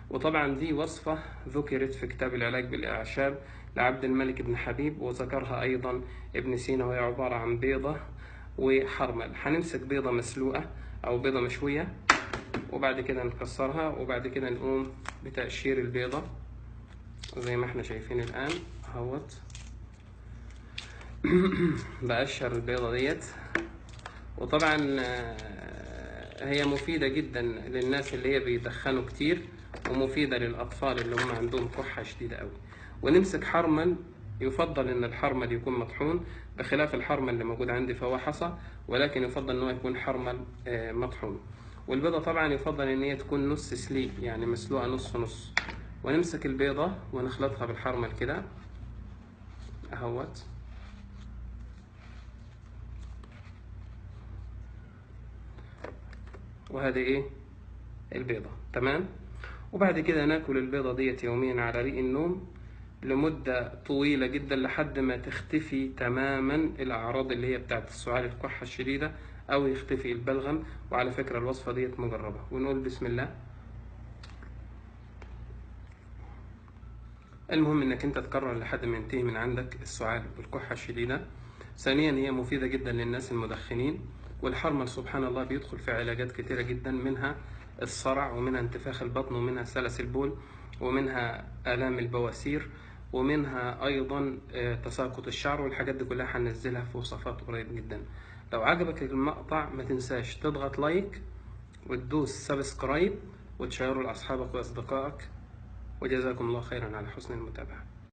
وطبعا دي وصفة ذكرت في كتاب العلاج بالأعشاب لعبد الملك بن حبيب، وذكرها أيضا ابن سينا، وهي عبارة عن بيضة وحرمل. هنمسك بيضة مسلوقة أو بيضة مشوية، وبعد كده نكسرها، وبعد كده نقوم بتقشير البيضة زي ما احنا شايفين الآن اهوت. بقشر البيضة ديت. وطبعا هي مفيدة جدا للناس اللي هي بيدخنوا كتير، ومفيدة للأطفال اللي هم عندهم كحة شديدة قوي. ونمسك حرمل، يفضل ان الحرمل يكون مطحون، بخلاف الحرمل اللي موجود عندي فهو حصى، ولكن يفضل ان هو يكون حرمل مطحون. والبيضة طبعا يفضل ان هي تكون نص سليق، يعني مسلوقة نص نص. ونمسك البيضة ونخلطها بالحرمل كده اهوت. وهذه ايه البيضة، تمام. وبعد كده ناكل البيضة ديت يوميا على ريق النوم لمدة طويلة جدا، لحد ما تختفي تماما الأعراض اللي هي بتاعت السعال الكحة الشديدة، أو يختفي البلغم. وعلى فكرة الوصفة ديت مجربة. ونقول بسم الله. المهم انك انت تكرر لحد ما ينتهي من عندك السعال والكحة الشديدة. ثانيا هي مفيدة جدا للناس المدخنين. والحرمل سبحان الله بيدخل في علاجات كتيرة جدا، منها الصرع، ومنها انتفاخ البطن، ومنها سلس البول، ومنها آلام البواسير، ومنها أيضا تساقط الشعر. والحاجات دي كلها هننزلها في وصفات قريب جدا. لو عجبك المقطع ما تنساش تضغط لايك وتدوس سبسكرايب وتشيره لأصحابك وأصدقائك. وجزاكم الله خيرا على حسن المتابعة.